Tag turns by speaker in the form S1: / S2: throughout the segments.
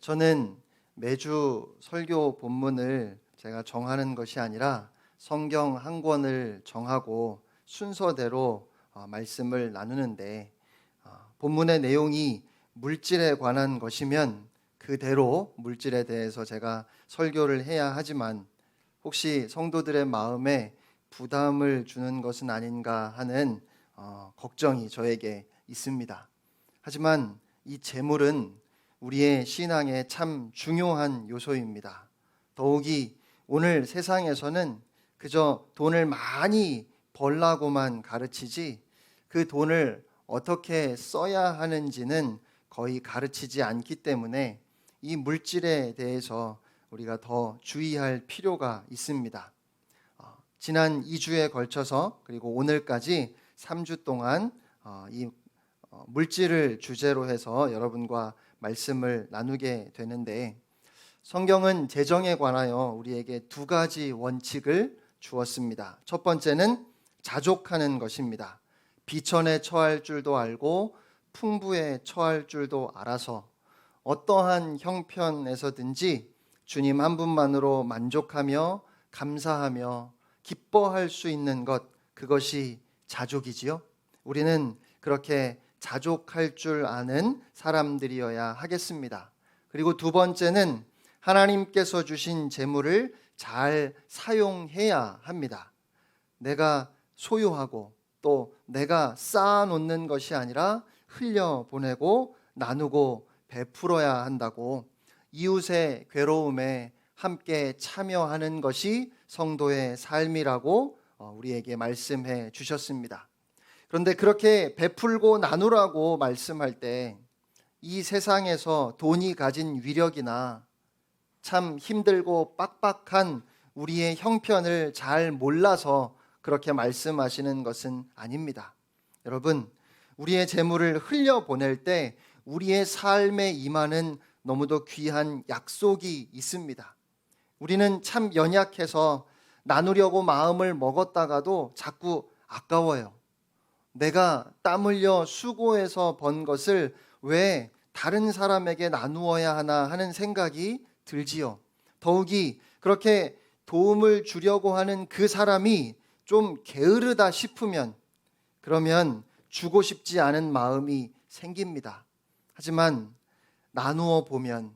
S1: 저는 매주 설교 본문을 제가 정하는 것이 아니라 성경 한 권을 정하고 순서대로 말씀을 나누는데, 본문의 내용이 물질에 관한 것이면 그대로 물질에 대해서 제가 설교를 해야 하지만, 혹시 성도들의 마음에 부담을 주는 것은 아닌가 하는 걱정이 저에게 있습니다. 하지만 이 재물은 우리의 신앙에 참 중요한 요소입니다. 더욱이 오늘 세상에서는 그저 돈을 많이 벌라고만 가르치지, 그 돈을 어떻게 써야 하는지는 거의 가르치지 않기 때문에 이 물질에 대해서 우리가 더 주의할 필요가 있습니다. 지난 2주에 걸쳐서 그리고 오늘까지 3주 동안 이 물질을 주제로 해서 여러분과 말씀을 나누게 되는데, 성경은 재정에 관하여 우리에게 두 가지 원칙을 주었습니다. 첫 번째는 자족하는 것입니다. 비천에 처할 줄도 알고 풍부에 처할 줄도 알아서 어떠한 형편에서든지 주님 한 분만으로 만족하며 감사하며 기뻐할 수 있는 것, 그것이 자족이지요. 우리는 그렇게 자족할 줄 아는 사람들이어야 하겠습니다. 그리고 두 번째는 하나님께서 주신 재물을 잘 사용해야 합니다. 내가 소유하고 또 내가 쌓아놓는 것이 아니라 흘려보내고 나누고 베풀어야 한다고, 이웃의 괴로움에 함께 참여하는 것이 성도의 삶이라고 우리에게 말씀해 주셨습니다. 그런데 그렇게 베풀고 나누라고 말씀할 때 이 세상에서 돈이 가진 위력이나 참 힘들고 빡빡한 우리의 형편을 잘 몰라서 그렇게 말씀하시는 것은 아닙니다. 여러분, 우리의 재물을 흘려보낼 때 우리의 삶에 임하는 너무도 귀한 약속이 있습니다. 우리는 참 연약해서 나누려고 마음을 먹었다가도 자꾸 아까워요. 내가 땀 흘려 수고해서 번 것을 왜 다른 사람에게 나누어야 하나 하는 생각이 들지요. 더욱이 그렇게 도움을 주려고 하는 그 사람이 좀 게으르다 싶으면, 그러면 주고 싶지 않은 마음이 생깁니다. 하지만 나누어 보면,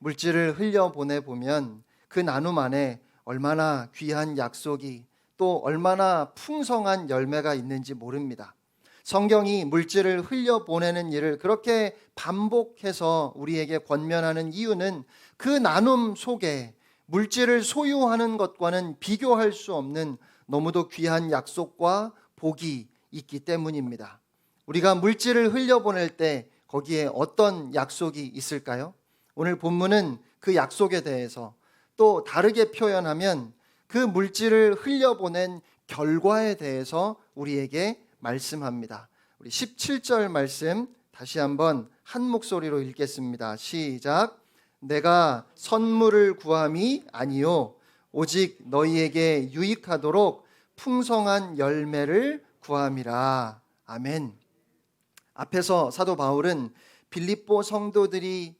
S1: 물질을 흘려보내 보면 그 나눔 안에 얼마나 귀한 약속이, 또 얼마나 풍성한 열매가 있는지 모릅니다. 성경이 물질을 흘려보내는 일을 그렇게 반복해서 우리에게 권면하는 이유는 그 나눔 속에 물질을 소유하는 것과는 비교할 수 없는 너무도 귀한 약속과 복이 있기 때문입니다. 우리가 물질을 흘려보낼 때 거기에 어떤 약속이 있을까요? 오늘 본문은 그 약속에 대해서, 또 다르게 표현하면 그 물질을 흘려보낸 결과에 대해서 우리에게 말씀합니다. 우리 17절 말씀 다시 한번 한 목소리로 읽겠습니다. 시작. 내가 선물을 구함이 아니요 오직 너희에게 유익하도록 풍성한 열매를 구함이라. 아멘. 앞에서 사도 바울은 빌립보 성도들이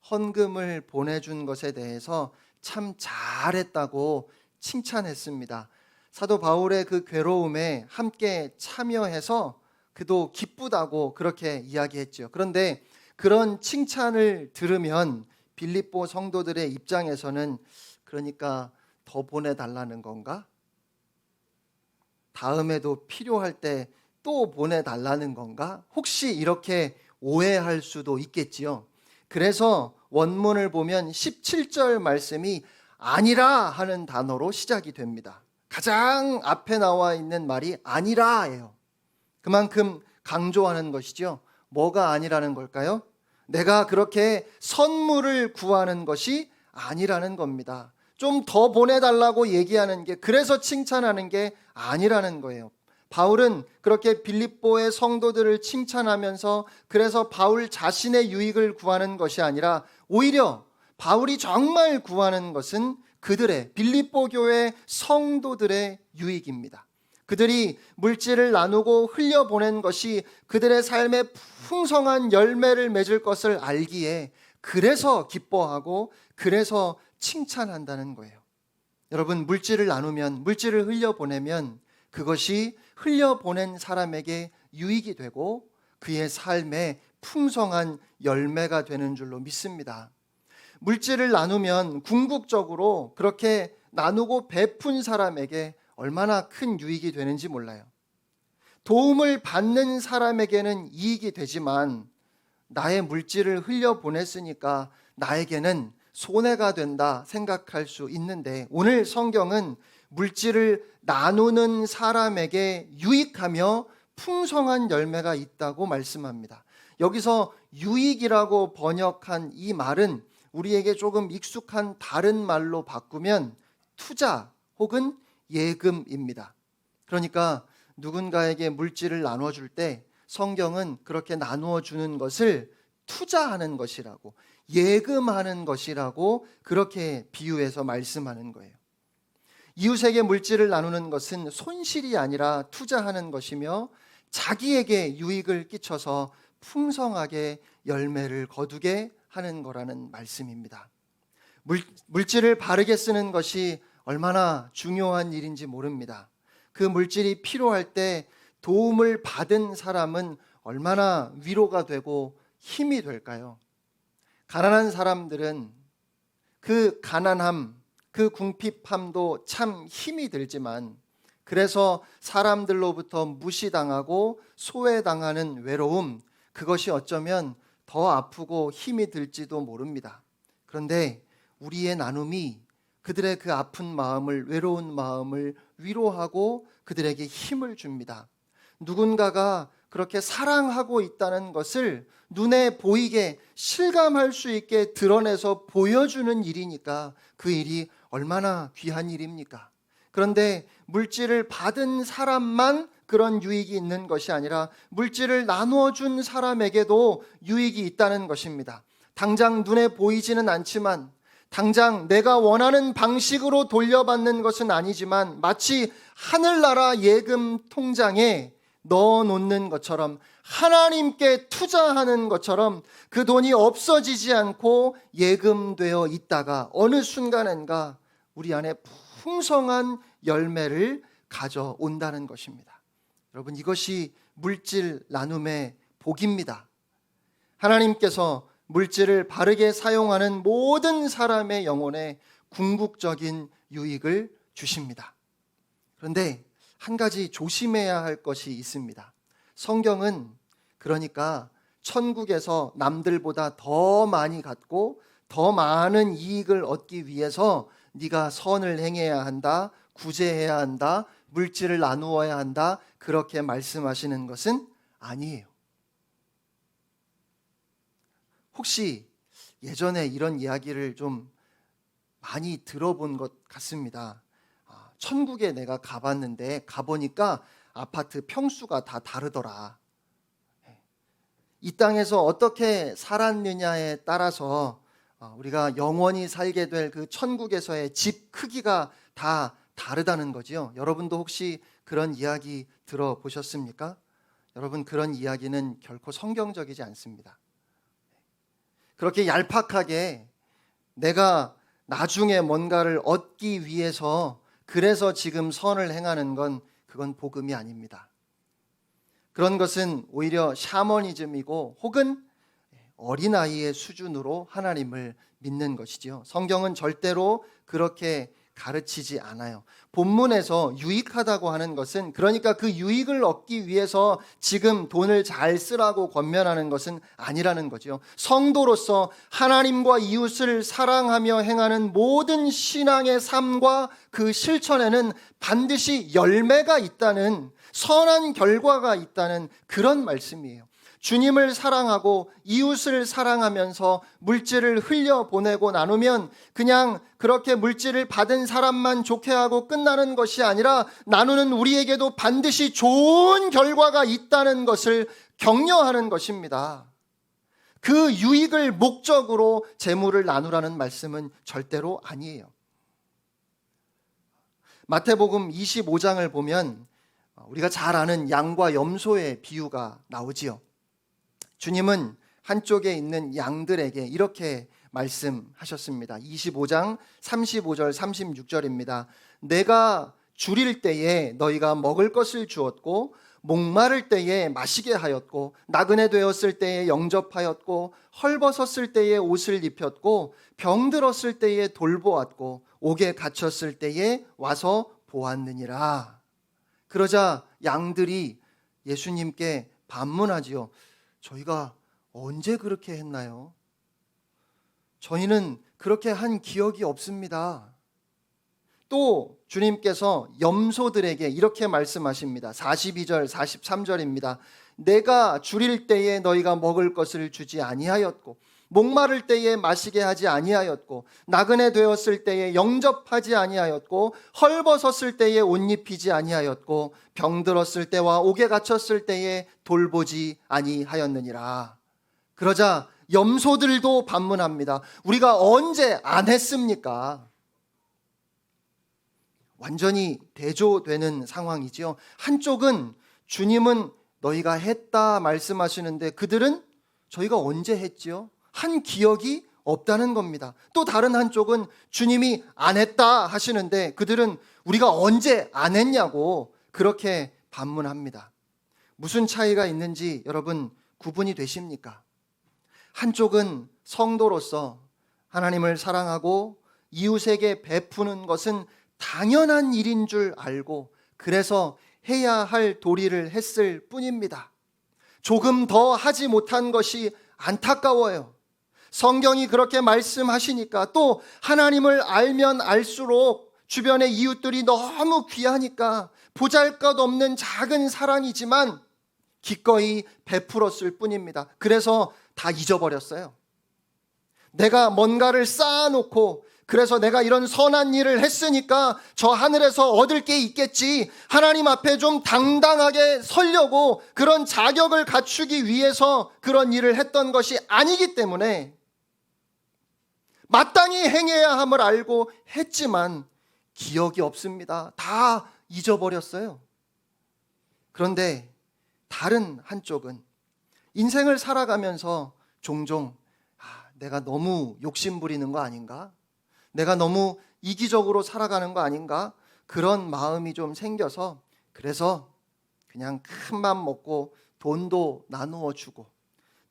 S1: 헌금을 보내준 것에 대해서 참 잘했다고 칭찬했습니다. 사도 바울의 그 괴로움에 함께 참여해서 그도 기쁘다고 그렇게 이야기했죠. 그런데 그런 칭찬을 들으면 빌립보 성도들의 입장에서는, 그러니까 더 보내달라는 건가? 다음에도 필요할 때 또 보내달라는 건가? 혹시 이렇게 오해할 수도 있겠지요. 그래서 원문을 보면 17절 말씀이 아니라 하는 단어로 시작이 됩니다. 가장 앞에 나와 있는 말이 아니라예요. 그만큼 강조하는 것이죠. 뭐가 아니라는 걸까요? 내가 그렇게 선물을 구하는 것이 아니라는 겁니다. 좀 더 보내달라고 얘기하는 게, 그래서 칭찬하는 게 아니라는 거예요. 바울은 그렇게 빌립보의 성도들을 칭찬하면서 그래서 바울 자신의 유익을 구하는 것이 아니라, 오히려 바울이 정말 구하는 것은 그들의, 빌립보 교회 성도들의 유익입니다. 그들이 물질을 나누고 흘려보낸 것이 그들의 삶에 풍성한 열매를 맺을 것을 알기에 그래서 기뻐하고 그래서 칭찬한다는 거예요. 여러분, 물질을 나누면, 물질을 흘려보내면 그것이 흘려보낸 사람에게 유익이 되고 그의 삶에 풍성한 열매가 되는 줄로 믿습니다. 물질을 나누면 궁극적으로 그렇게 나누고 베푼 사람에게 얼마나 큰 유익이 되는지 몰라요. 도움을 받는 사람에게는 이익이 되지만 나의 물질을 흘려보냈으니까 나에게는 손해가 된다 생각할 수 있는데, 오늘 성경은 물질을 나누는 사람에게 유익하며 풍성한 열매가 있다고 말씀합니다. 여기서 유익이라고 번역한 이 말은 우리에게 조금 익숙한 다른 말로 바꾸면 투자 혹은 예금입니다. 그러니까 누군가에게 물질을 나눠줄 때 성경은 그렇게 나누어 주는 것을 투자하는 것이라고, 예금하는 것이라고 그렇게 비유해서 말씀하는 거예요. 이웃에게 물질을 나누는 것은 손실이 아니라 투자하는 것이며 자기에게 유익을 끼쳐서 풍성하게 열매를 거두게 하는 거라는 말씀입니다. 물질을 바르게 쓰는 것이 얼마나 중요한 일인지 모릅니다. 그 물질이 필요할 때 도움을 받은 사람은 얼마나 위로가 되고 힘이 될까요? 가난한 사람들은 그 가난함, 그 궁핍함도 참 힘이 들지만, 그래서 사람들로부터 무시당하고 소외당하는 외로움, 그것이 어쩌면 더 아프고 힘이 들지도 모릅니다. 그런데 우리의 나눔이 그들의 그 아픈 마음을, 외로운 마음을 위로하고 그들에게 힘을 줍니다. 누군가가 그렇게 사랑하고 있다는 것을 눈에 보이게 실감할 수 있게 드러내서 보여주는 일이니까 그 일이 얼마나 귀한 일입니까? 그런데 물질을 받은 사람만 그런 유익이 있는 것이 아니라 물질을 나누어 준 사람에게도 유익이 있다는 것입니다. 당장 눈에 보이지는 않지만, 당장 내가 원하는 방식으로 돌려받는 것은 아니지만 마치 하늘나라 예금 통장에 넣어놓는 것처럼, 하나님께 투자하는 것처럼 그 돈이 없어지지 않고 예금되어 있다가 어느 순간인가 우리 안에 풍성한 열매를 가져온다는 것입니다. 여러분, 이것이 물질 나눔의 복입니다. 하나님께서 물질을 바르게 사용하는 모든 사람의 영혼에 궁극적인 유익을 주십니다. 그런데 한 가지 조심해야 할 것이 있습니다. 성경은 그러니까 천국에서 남들보다 더 많이 갖고 더 많은 이익을 얻기 위해서 네가 선을 행해야 한다, 구제해야 한다, 물질을 나누어야 한다, 그렇게 말씀하시는 것은 아니에요. 혹시 예전에 이런 이야기를 좀 많이 들어본 것 같습니다. 천국에 내가 가봤는데 가보니까 아파트 평수가 다 다르더라. 이 땅에서 어떻게 살았느냐에 따라서 우리가 영원히 살게 될 그 천국에서의 집 크기가 다 다르다는 거지요. 여러분도 혹시 그런 이야기 들어보셨습니까? 여러분, 그런 이야기는 결코 성경적이지 않습니다. 그렇게 얄팍하게 내가 나중에 뭔가를 얻기 위해서 그래서 지금 선을 행하는 건 그건 복음이 아닙니다. 그런 것은 오히려 샤머니즘이고 혹은 어린아이의 수준으로 하나님을 믿는 것이죠. 성경은 절대로 그렇게 가르치지 않아요. 본문에서 유익하다고 하는 것은, 그러니까 그 유익을 얻기 위해서 지금 돈을 잘 쓰라고 권면하는 것은 아니라는 거죠. 성도로서 하나님과 이웃을 사랑하며 행하는 모든 신앙의 삶과 그 실천에는 반드시 열매가 있다는, 선한 결과가 있다는 그런 말씀이에요. 주님을 사랑하고 이웃을 사랑하면서 물질을 흘려보내고 나누면 그냥 그렇게 물질을 받은 사람만 좋게 하고 끝나는 것이 아니라 나누는 우리에게도 반드시 좋은 결과가 있다는 것을 격려하는 것입니다. 그 유익을 목적으로 재물을 나누라는 말씀은 절대로 아니에요. 마태복음 25장을 보면 우리가 잘 아는 양과 염소의 비유가 나오지요. 주님은 한쪽에 있는 양들에게 이렇게 말씀하셨습니다. 25장 35절 36절입니다. 내가 줄일 때에 너희가 먹을 것을 주었고 목마를 때에 마시게 하였고 나그네 되었을 때에 영접하였고 헐벗었을 때에 옷을 입혔고 병들었을 때에 돌보았고 옥에 갇혔을 때에 와서 보았느니라. 그러자 양들이 예수님께 반문하지요. 저희가 언제 그렇게 했나요? 저희는 그렇게 한 기억이 없습니다. 또 주님께서 염소들에게 이렇게 말씀하십니다. 42절 43절입니다. 내가 줄일 때에 너희가 먹을 것을 주지 아니하였고 목마를 때에 마시게 하지 아니하였고 나그네 되었을 때에 영접하지 아니하였고 헐벗었을 때에 옷 입히지 아니하였고 병들었을 때와 옥에 갇혔을 때에 돌보지 아니하였느니라. 그러자 염소들도 반문합니다. 우리가 언제 안 했습니까? 완전히 대조되는 상황이지요. 한쪽은 주님은 너희가 했다 말씀하시는데 그들은 저희가 언제 했지요? 한 기억이 없다는 겁니다. 또 다른 한쪽은 주님이 안 했다 하시는데 그들은 우리가 언제 안 했냐고 그렇게 반문합니다. 무슨 차이가 있는지 여러분 구분이 되십니까? 한쪽은 성도로서 하나님을 사랑하고 이웃에게 베푸는 것은 당연한 일인 줄 알고 그래서 해야 할 도리를 했을 뿐입니다. 조금 더 하지 못한 것이 안타까워요. 성경이 그렇게 말씀하시니까 또 하나님을 알면 알수록 주변의 이웃들이 너무 귀하니까 보잘것없는 작은 사랑이지만 기꺼이 베풀었을 뿐입니다. 그래서 다 잊어버렸어요. 내가 뭔가를 쌓아놓고 그래서 내가 이런 선한 일을 했으니까 저 하늘에서 얻을 게 있겠지, 하나님 앞에 좀 당당하게 서려고 그런 자격을 갖추기 위해서 그런 일을 했던 것이 아니기 때문에 마땅히 행해야 함을 알고 했지만 기억이 없습니다. 다 잊어버렸어요. 그런데 다른 한쪽은 인생을 살아가면서 종종 내가 너무 욕심 부리는 거 아닌가? 내가 너무 이기적으로 살아가는 거 아닌가? 그런 마음이 좀 생겨서 그래서 그냥 큰 맘 먹고 돈도 나누어 주고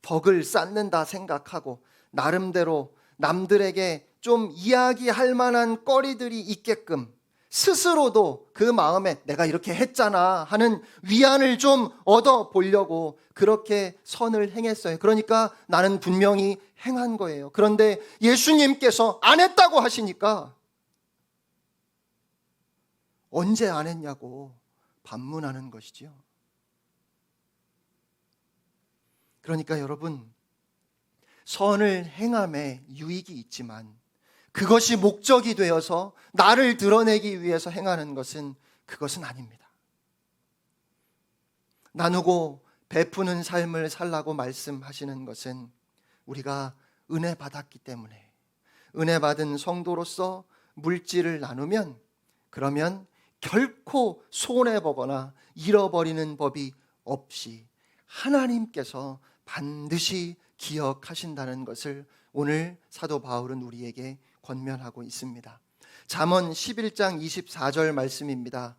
S1: 덕을 쌓는다 생각하고 나름대로 남들에게 좀 이야기할 만한 거리들이 있게끔 스스로도 그 마음에 내가 이렇게 했잖아 하는 위안을 좀 얻어 보려고 그렇게 선을 행했어요. 그러니까 나는 분명히 행한 거예요. 그런데 예수님께서 안 했다고 하시니까 언제 안 했냐고 반문하는 것이지요. 그러니까 여러분, 선을 행함에 유익이 있지만 그것이 목적이 되어서 나를 드러내기 위해서 행하는 것은 그것은 아닙니다. 나누고 베푸는 삶을 살라고 말씀하시는 것은 우리가 은혜 받았기 때문에 은혜 받은 성도로서 물질을 나누면 그러면 결코 손해보거나 잃어버리는 법이 없이 하나님께서 반드시 기억하신다는 것을 오늘 사도 바울은 우리에게 권면하고 있습니다. 잠언 11장 24절 말씀입니다.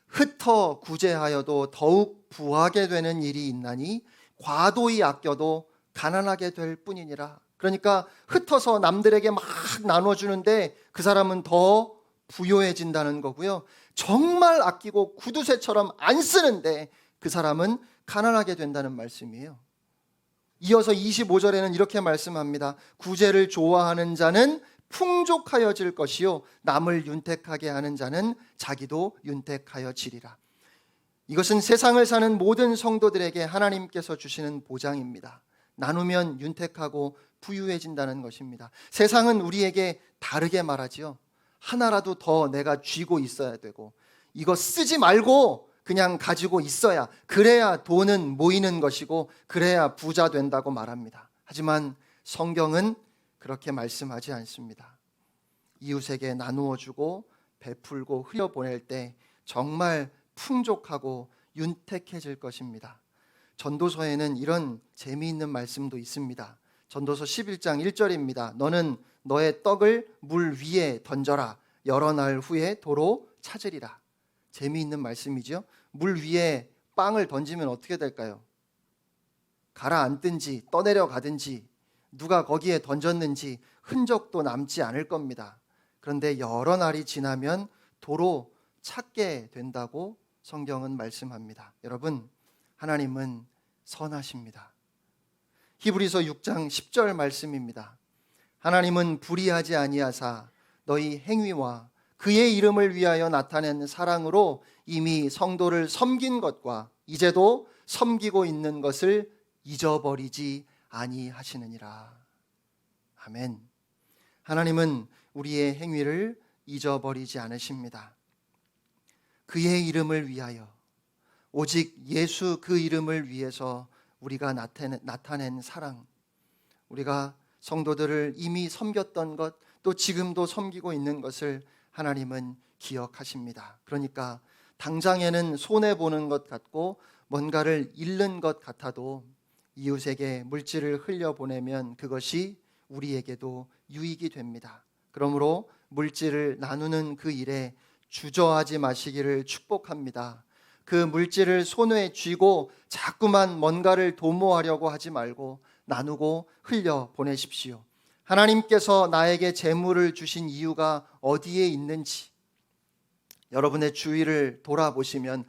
S1: 흩어 구제하여도 더욱 부하게 되는 일이 있나니 과도히 아껴도 가난하게 될 뿐이니라. 그러니까 흩어서 남들에게 막 나눠주는데 그 사람은 더 부요해진다는 거고요. 정말 아끼고 구두쇠처럼 안 쓰는데 그 사람은 가난하게 된다는 말씀이에요. 이어서 25절에는 이렇게 말씀합니다. 구제를 좋아하는 자는 풍족하여질 것이요 남을 윤택하게 하는 자는 자기도 윤택하여지리라. 이것은 세상을 사는 모든 성도들에게 하나님께서 주시는 보장입니다. 나누면 윤택하고 부유해진다는 것입니다. 세상은 우리에게 다르게 말하지요. 하나라도 더 내가 쥐고 있어야 되고 이거 쓰지 말고 그냥 가지고 있어야, 그래야 돈은 모이는 것이고 그래야 부자 된다고 말합니다. 하지만 성경은 그렇게 말씀하지 않습니다. 이웃에게 나누어 주고 베풀고 흘려보낼 때 정말 풍족하고 윤택해질 것입니다. 전도서에는 이런 재미있는 말씀도 있습니다. 전도서 11장 1절입니다. 너는 너의 떡을 물 위에 던져라. 여러 날 후에 도로 찾으리라. 재미있는 말씀이죠. 물 위에 빵을 던지면 어떻게 될까요? 가라앉든지 떠내려가든지 누가 거기에 던졌는지 흔적도 남지 않을 겁니다. 그런데 여러 날이 지나면 도로 찾게 된다고 성경은 말씀합니다. 여러분, 하나님은 선하십니다. 히브리서 6장 10절 말씀입니다. 하나님은 불의하지 아니하사 너희 행위와 그의 이름을 위하여 나타낸 사랑으로 이미 성도를 섬긴 것과 이제도 섬기고 있는 것을 잊어버리지 아니하시느니라. 아멘. 하나님은 우리의 행위를 잊어버리지 않으십니다. 그의 이름을 위하여, 오직 예수 그 이름을 위해서 우리가 나타낸 사랑, 우리가 성도들을 이미 섬겼던 것, 또 지금도 섬기고 있는 것을 하나님은 기억하십니다. 그러니까 당장에는 손해보는 것 같고 뭔가를 잃는 것 같아도 이웃에게 물질을 흘려보내면 그것이 우리에게도 유익이 됩니다. 그러므로 물질을 나누는 그 일에 주저하지 마시기를 축복합니다. 그 물질을 손에 쥐고 자꾸만 뭔가를 도모하려고 하지 말고 나누고 흘려보내십시오. 하나님께서 나에게 재물을 주신 이유가 어디에 있는지 여러분의 주위를 돌아보시면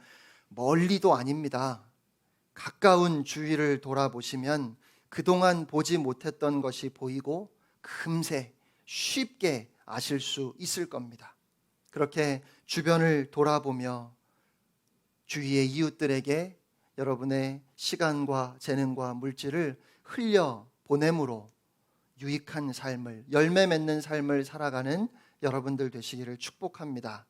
S1: 멀리도 아닙니다. 가까운 주위를 돌아보시면 그동안 보지 못했던 것이 보이고 금세 쉽게 아실 수 있을 겁니다. 그렇게 주변을 돌아보며 주위의 이웃들에게 여러분의 시간과 재능과 물질을 흘려보냄으로 유익한 삶을, 열매 맺는 삶을 살아가는 여러분들 되시기를 축복합니다.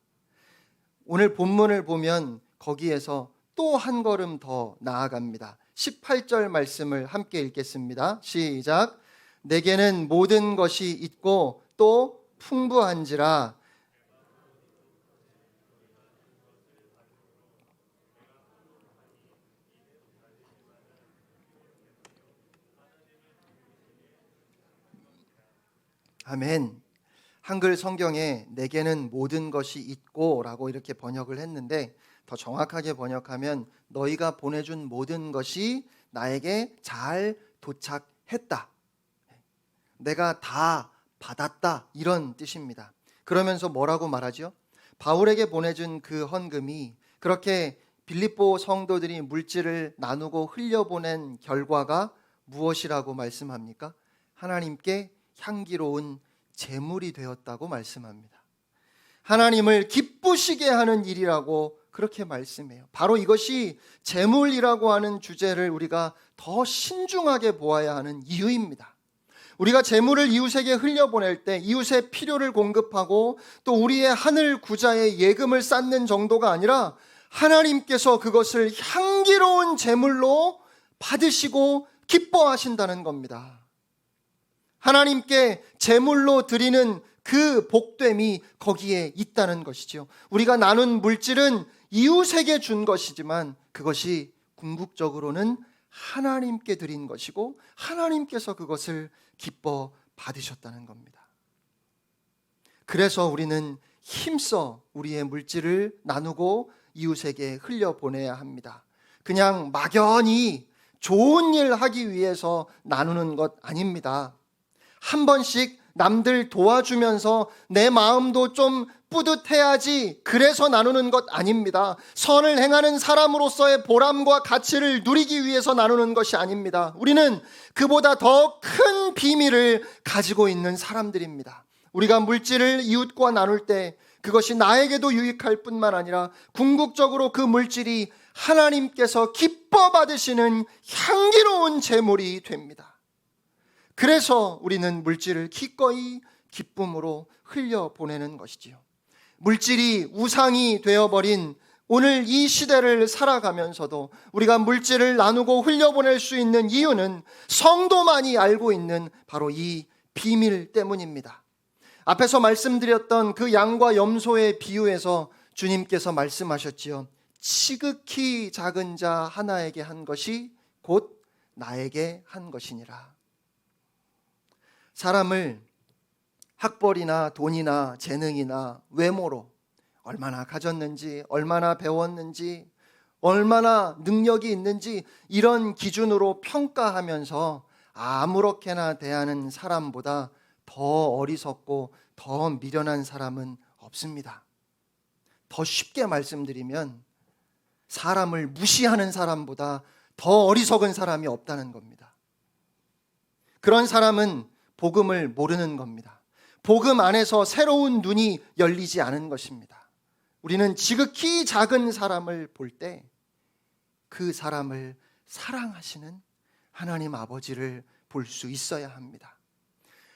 S1: 오늘 본문을 보면 거기에서 또 한 걸음 더 나아갑니다. 18절 말씀을 함께 읽겠습니다. 시작. 내게는 모든 것이 있고 또 풍부한지라. 아멘. 한글 성경에 내게는 모든 것이 있고 라고 이렇게 번역을 했는데 더 정확하게 번역하면 너희가 보내준 모든 것이 나에게 잘 도착했다. 내가 다 받았다. 이런 뜻입니다. 그러면서 뭐라고 말하죠? 바울에게 보내준 그 헌금이 그렇게 빌립보 성도들이 물질을 나누고 흘려보낸 결과가 무엇이라고 말씀합니까? 하나님께 향기로운 제물이 되었다고 말씀합니다. 하나님을 기쁘시게 하는 일이라고 그렇게 말씀해요. 바로 이것이 제물이라고 하는 주제를 우리가 더 신중하게 보아야 하는 이유입니다. 우리가 제물을 이웃에게 흘려보낼 때 이웃의 필요를 공급하고 또 우리의 하늘 구자의 예금을 쌓는 정도가 아니라 하나님께서 그것을 향기로운 제물로 받으시고 기뻐하신다는 겁니다. 하나님께 제물로 드리는 그 복됨이 거기에 있다는 것이죠. 우리가 나눈 물질은 이웃에게 준 것이지만 그것이 궁극적으로는 하나님께 드린 것이고 하나님께서 그것을 기뻐 받으셨다는 겁니다. 그래서 우리는 힘써 우리의 물질을 나누고 이웃에게 흘려보내야 합니다. 그냥 막연히 좋은 일 하기 위해서 나누는 것 아닙니다. 한 번씩 남들 도와주면서 내 마음도 좀 뿌듯해야지 그래서 나누는 것 아닙니다. 선을 행하는 사람으로서의 보람과 가치를 누리기 위해서 나누는 것이 아닙니다. 우리는 그보다 더 큰 비밀을 가지고 있는 사람들입니다. 우리가 물질을 이웃과 나눌 때 그것이 나에게도 유익할 뿐만 아니라 궁극적으로 그 물질이 하나님께서 기뻐 받으시는 향기로운 제물이 됩니다. 그래서 우리는 물질을 기꺼이 기쁨으로 흘려보내는 것이지요. 물질이 우상이 되어버린 오늘 이 시대를 살아가면서도 우리가 물질을 나누고 흘려보낼 수 있는 이유는 성도만이 알고 있는 바로 이 비밀 때문입니다. 앞에서 말씀드렸던 그 양과 염소의 비유에서 주님께서 말씀하셨지요. 지극히 작은 자 하나에게 한 것이 곧 나에게 한 것이니라. 사람을 학벌이나 돈이나 재능이나 외모로 얼마나 가졌는지, 얼마나 배웠는지, 얼마나 능력이 있는지 이런 기준으로 평가하면서 아무렇게나 대하는 사람보다 더 어리석고 더 미련한 사람은 없습니다. 더 쉽게 말씀드리면 사람을 무시하는 사람보다 더 어리석은 사람이 없다는 겁니다. 그런 사람은 복음을 모르는 겁니다. 복음 안에서 새로운 눈이 열리지 않은 것입니다. 우리는 지극히 작은 사람을 볼 때 그 사람을 사랑하시는 하나님 아버지를 볼 수 있어야 합니다.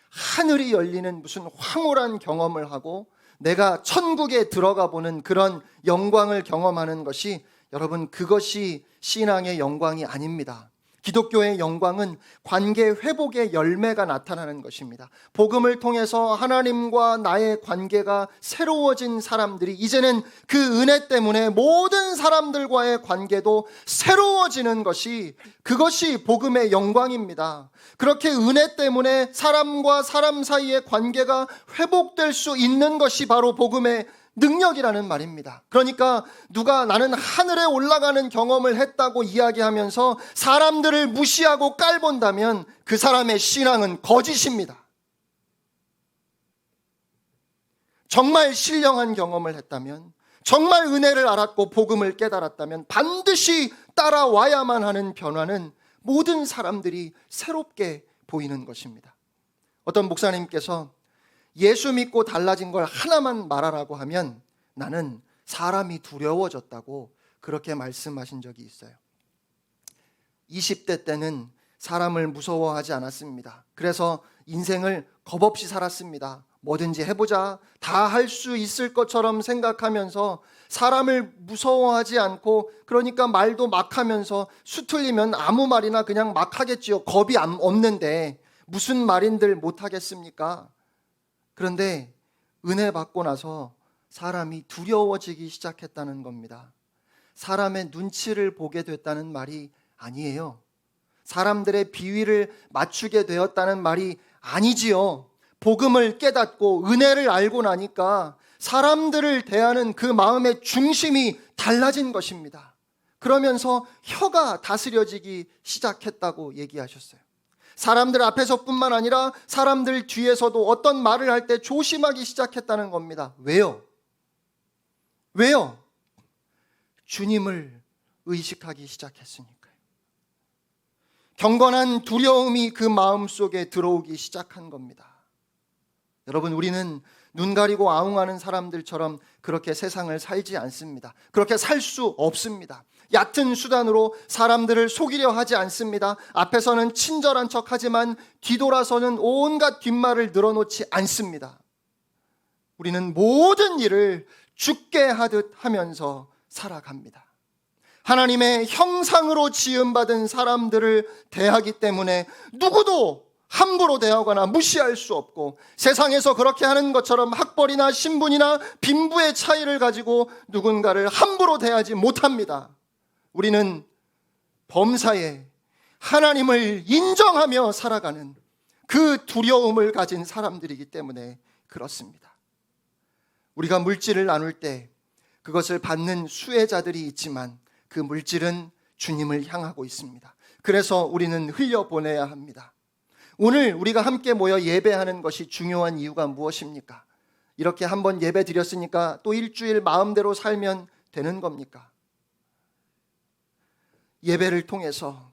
S1: 하늘이 열리는 무슨 황홀한 경험을 하고 내가 천국에 들어가 보는 그런 영광을 경험하는 것이, 여러분, 그것이 신앙의 영광이 아닙니다. 기독교의 영광은 관계 회복의 열매가 나타나는 것입니다. 복음을 통해서 하나님과 나의 관계가 새로워진 사람들이 이제는 그 은혜 때문에 모든 사람들과의 관계도 새로워지는 것이, 그것이 복음의 영광입니다. 그렇게 은혜 때문에 사람과 사람 사이의 관계가 회복될 수 있는 것이 바로 복음의 능력이라는 말입니다. 그러니까 누가 나는 하늘에 올라가는 경험을 했다고 이야기하면서 사람들을 무시하고 깔본다면 그 사람의 신앙은 거짓입니다. 정말 신령한 경험을 했다면, 정말 은혜를 알았고 복음을 깨달았다면 반드시 따라와야만 하는 변화는 모든 사람들이 새롭게 보이는 것입니다. 어떤 목사님께서 예수 믿고 달라진 걸 하나만 말하라고 하면 나는 사람이 두려워졌다고 그렇게 말씀하신 적이 있어요. 20대 때는 사람을 무서워하지 않았습니다. 그래서 인생을 겁없이 살았습니다. 뭐든지 해보자, 다 할 수 있을 것처럼 생각하면서 사람을 무서워하지 않고, 그러니까 말도 막 하면서 수틀리면 아무 말이나 그냥 막 하겠지요. 겁이 없는데 무슨 말인들 못 하겠습니까? 그런데 은혜 받고 나서 사람이 두려워지기 시작했다는 겁니다. 사람의 눈치를 보게 됐다는 말이 아니에요. 사람들의 비위를 맞추게 되었다는 말이 아니지요. 복음을 깨닫고 은혜를 알고 나니까 사람들을 대하는 그 마음의 중심이 달라진 것입니다. 그러면서 혀가 다스려지기 시작했다고 얘기하셨어요. 사람들 앞에서뿐만 아니라 사람들 뒤에서도 어떤 말을 할 때 조심하기 시작했다는 겁니다. 왜요? 왜요? 주님을 의식하기 시작했으니까요. 경건한 두려움이 그 마음속에 들어오기 시작한 겁니다. 여러분, 우리는 눈 가리고 아웅하는 사람들처럼 그렇게 세상을 살지 않습니다. 그렇게 살 수 없습니다. 얕은 수단으로 사람들을 속이려 하지 않습니다. 앞에서는 친절한 척하지만 뒤돌아서는 온갖 뒷말을 늘어놓지 않습니다. 우리는 모든 일을 죽게 하듯 하면서 살아갑니다. 하나님의 형상으로 지음받은 사람들을 대하기 때문에 누구도 함부로 대하거나 무시할 수 없고, 세상에서 그렇게 하는 것처럼 학벌이나 신분이나 빈부의 차이를 가지고 누군가를 함부로 대하지 못합니다. 우리는 범사에 하나님을 인정하며 살아가는 그 두려움을 가진 사람들이기 때문에 그렇습니다. 우리가 물질을 나눌 때 그것을 받는 수혜자들이 있지만 그 물질은 주님을 향하고 있습니다. 그래서 우리는 흘려보내야 합니다. 오늘 우리가 함께 모여 예배하는 것이 중요한 이유가 무엇입니까? 이렇게 한번 예배 드렸으니까 또 일주일 마음대로 살면 되는 겁니까? 예배를 통해서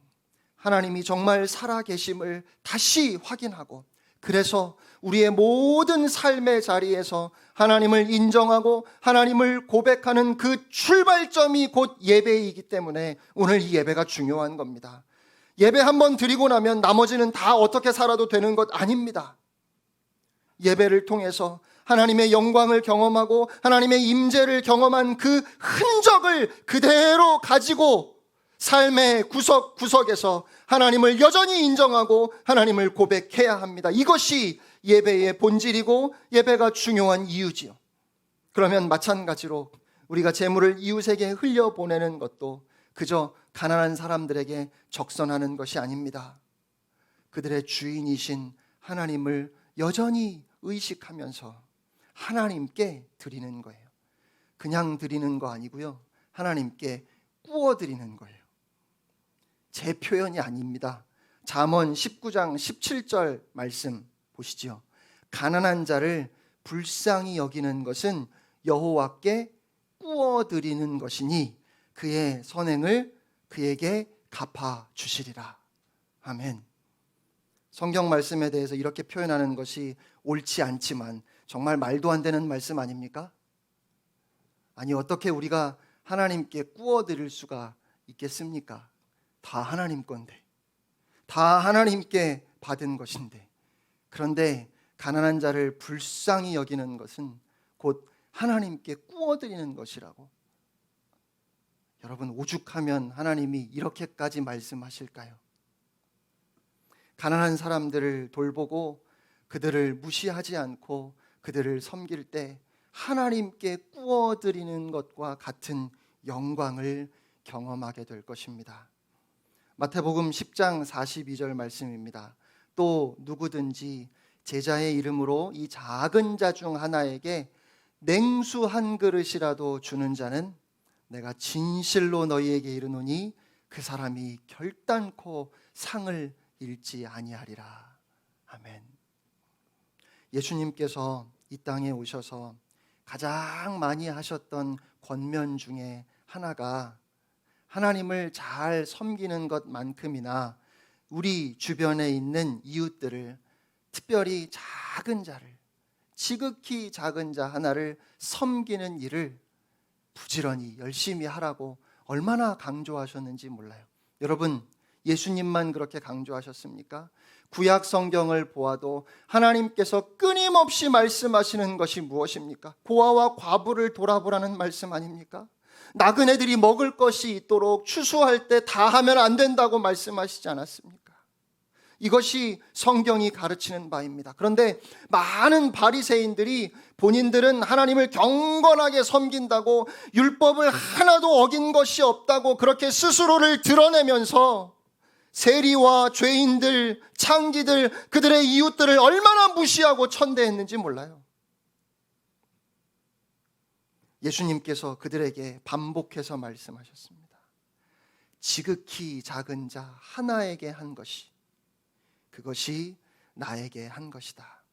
S1: 하나님이 정말 살아계심을 다시 확인하고, 그래서 우리의 모든 삶의 자리에서 하나님을 인정하고 하나님을 고백하는 그 출발점이 곧 예배이기 때문에 오늘 이 예배가 중요한 겁니다. 예배 한번 드리고 나면 나머지는 다 어떻게 살아도 되는 것 아닙니다. 예배를 통해서 하나님의 영광을 경험하고 하나님의 임재를 경험한 그 흔적을 그대로 가지고 삶의 구석구석에서 하나님을 여전히 인정하고 하나님을 고백해야 합니다. 이것이 예배의 본질이고 예배가 중요한 이유지요. 그러면 마찬가지로 우리가 재물을 이웃에게 흘려보내는 것도 그저 가난한 사람들에게 적선하는 것이 아닙니다. 그들의 주인이신 하나님을 여전히 의식하면서 하나님께 드리는 거예요. 그냥 드리는 거 아니고요. 하나님께 구워 드리는 거예요. 제 표현이 아닙니다. 잠언 19장 17절 말씀 보시죠. 가난한 자를 불쌍히 여기는 것은 여호와께 구워 드리는 것이니 그의 선행을 그에게 갚아 주시리라. 아멘. 성경 말씀에 대해서 이렇게 표현하는 것이 옳지 않지만 정말 말도 안 되는 말씀 아닙니까? 아니, 어떻게 우리가 하나님께 구워 드릴 수가 있겠습니까? 다 하나님 건데, 다 하나님께 받은 것인데. 그런데 가난한 자를 불쌍히 여기는 것은 곧 하나님께 구워 드리는 것이라고. 여러분, 오죽하면 하나님이 이렇게까지 말씀하실까요? 가난한 사람들을 돌보고 그들을 무시하지 않고 그들을 섬길 때 하나님께 구워 드리는 것과 같은 영광을 경험하게 될 것입니다. 마태복음 10장 42절 말씀입니다. 또 누구든지 제자의 이름으로 이 작은 자 중 하나에게 냉수 한 그릇이라도 주는 자는 내가 진실로 너희에게 이르노니 그 사람이 결단코 상을 잃지 아니하리라. 아멘. 예수님께서 이 땅에 오셔서 가장 많이 하셨던 권면 중에 하나가 하나님을 잘 섬기는 것만큼이나 우리 주변에 있는 이웃들을, 특별히 작은 자를, 지극히 작은 자 하나를 섬기는 일을 부지런히 열심히 하라고 얼마나 강조하셨는지 몰라요. 여러분, 예수님만 그렇게 강조하셨습니까? 구약 성경을 보아도 하나님께서 끊임없이 말씀하시는 것이 무엇입니까? 고아와 과부를 돌아보라는 말씀 아닙니까? 나그네들이 먹을 것이 있도록 추수할 때 다 하면 안 된다고 말씀하시지 않았습니까? 이것이 성경이 가르치는 바입니다. 그런데 많은 바리새인들이 본인들은 하나님을 경건하게 섬긴다고, 율법을 하나도 어긴 것이 없다고 그렇게 스스로를 드러내면서 세리와 죄인들, 창기들, 그들의 이웃들을 얼마나 무시하고 천대했는지 몰라요. 예수님께서 그들에게 반복해서 말씀하셨습니다. 지극히 작은 자 하나에게 한 것이, 그것이 나에게 한 것이다.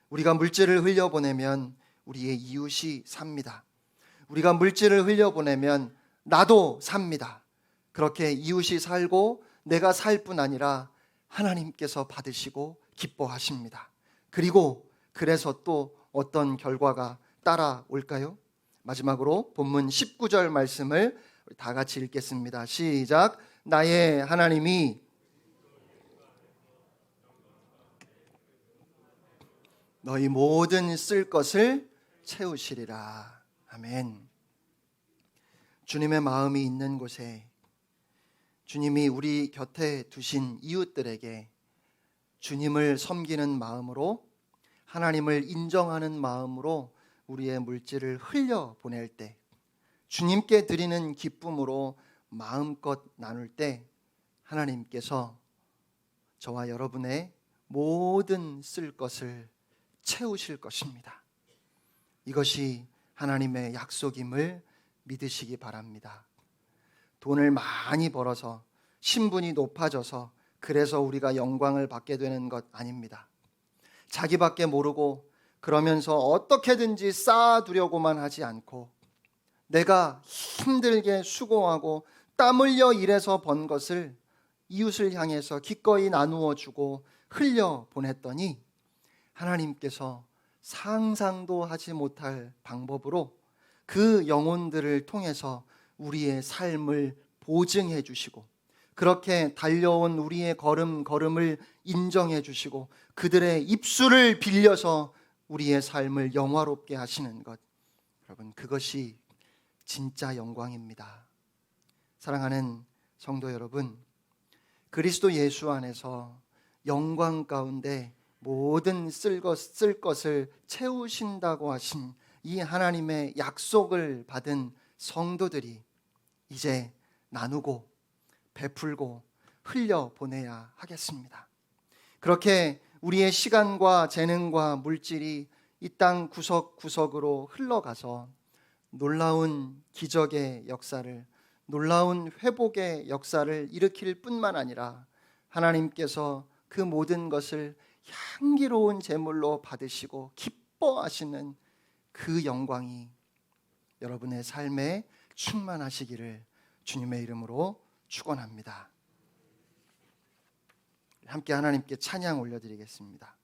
S1: 우리가 물질을 흘려보내면 우리의 이웃이 삽니다. 우리가 물질을 흘려보내면 나도 삽니다. 그렇게 이웃이 살고 내가 살 뿐 아니라 하나님께서 받으시고 기뻐하십니다. 그리고 그래서 또 어떤 결과가 따라올까요? 마지막으로 본문 19절 말씀을 다 같이 읽겠습니다. 시작. 나의 하나님이 너희 모든 쓸 것을 채우시리라. 아멘. 주님의 마음이 있는 곳에, 주님이 우리 곁에 두신 이웃들에게 주님을 섬기는 마음으로, 하나님을 인정하는 마음으로 우리의 물질을 흘려보낼 때, 주님께 드리는 기쁨으로 마음껏 나눌 때 하나님께서 저와 여러분의 모든 쓸 것을 채우실 것입니다. 이것이 하나님의 약속임을 믿으시기 바랍니다. 돈을 많이 벌어서 신분이 높아져서 그래서 우리가 영광을 받게 되는 것 아닙니다. 자기밖에 모르고 그러면서 어떻게든지 쌓아두려고만 하지 않고 내가 힘들게 수고하고 땀 흘려 일해서 번 것을 이웃을 향해서 기꺼이 나누어 주고 흘려 보냈더니 하나님께서 상상도 하지 못할 방법으로 그 영혼들을 통해서 우리의 삶을 보증해 주시고, 그렇게 달려온 우리의 걸음걸음을 인정해 주시고 그들의 입술을 빌려서 우리의 삶을 영화롭게 하시는 것, 여러분, 그것이 진짜 영광입니다. 사랑하는 성도 여러분, 그리스도 예수 안에서 영광 가운데 모든 쓸 것을 채우신다고 하신 이 하나님의 약속을 받은 성도들이 이제 나누고 베풀고 흘려보내야 하겠습니다. 그렇게 우리의 시간과 재능과 물질이 이 땅 구석구석으로 흘러가서 놀라운 기적의 역사를, 놀라운 회복의 역사를 일으킬 뿐만 아니라 하나님께서 그 모든 것을 향기로운 제물로 받으시고 기뻐하시는 그 영광이 여러분의 삶에 충만하시기를 주님의 이름으로 축원합니다. 함께 하나님께 찬양 올려드리겠습니다.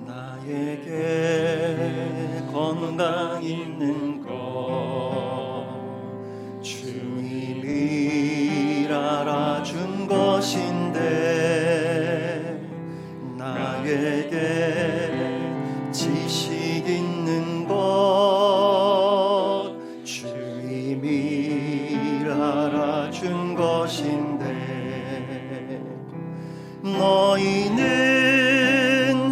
S2: 나에게 건강 있는 것 주님이 알아준 것인데, 나에게 지식 있는 것 주님이 알아준 것인데, 너희는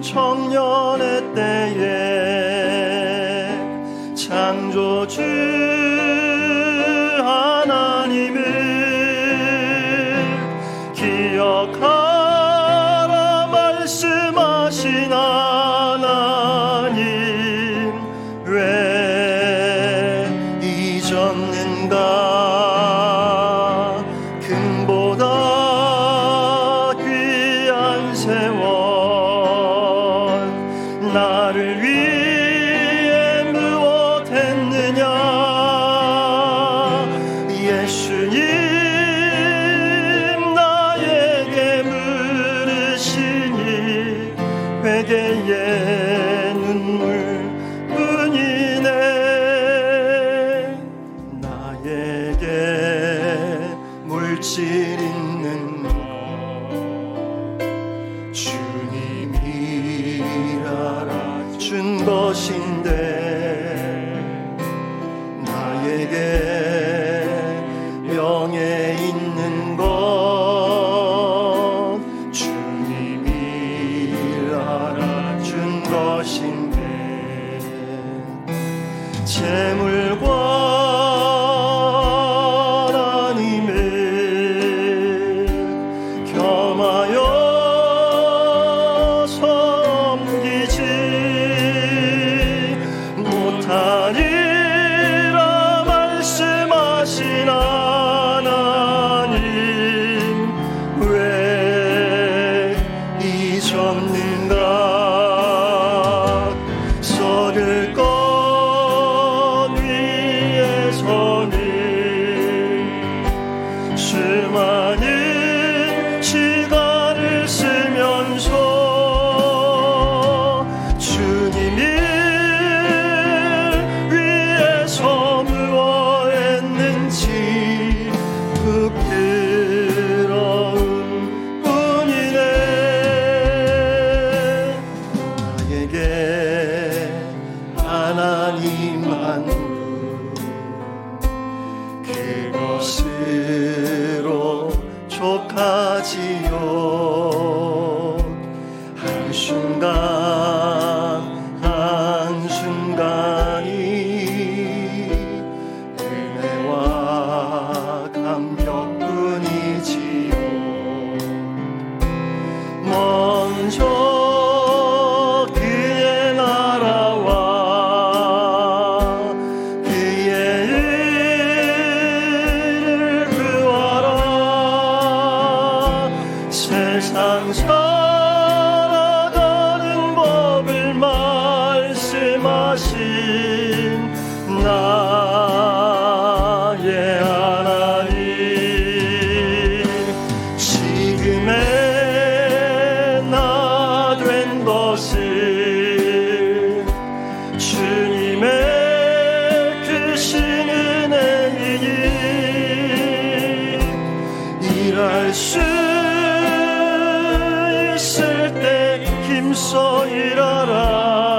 S2: 청년의 때에 창조주 하나님을 기억하라 말씀하신 하나님, 왜 잊었는가? 금보다 귀한 세월 나를 위해 무엇했느냐? 예수님 나에게 물으시니 회개의 눈물뿐이네. 나에게 물질 있는 것 주님이 알아준 것인데, 나에게 명예 있는 것 주님이 알아준 것인데, 재물과 하나님을 겸하여 섬기지 못하리라 말씀하신 하나님, 왜 잊었는가? 썩을 것 위에서는 수많은 시간을 쓰면서 주님을 위해서 무엇했는지 부끄러운 뿐이네. 나에게 하나님 한 분, 그것으로 족하지요. 한순간 한순간이 은혜와 감격뿐이지요. 먼저 그의 나라와 그의 의를 구하라. 세상 살아가는 법을 말씀하신 나의 하나님, 지금의 나 된 것을 주님의 크신 은혜이니, 일할 수 있을 때 힘써 일하라.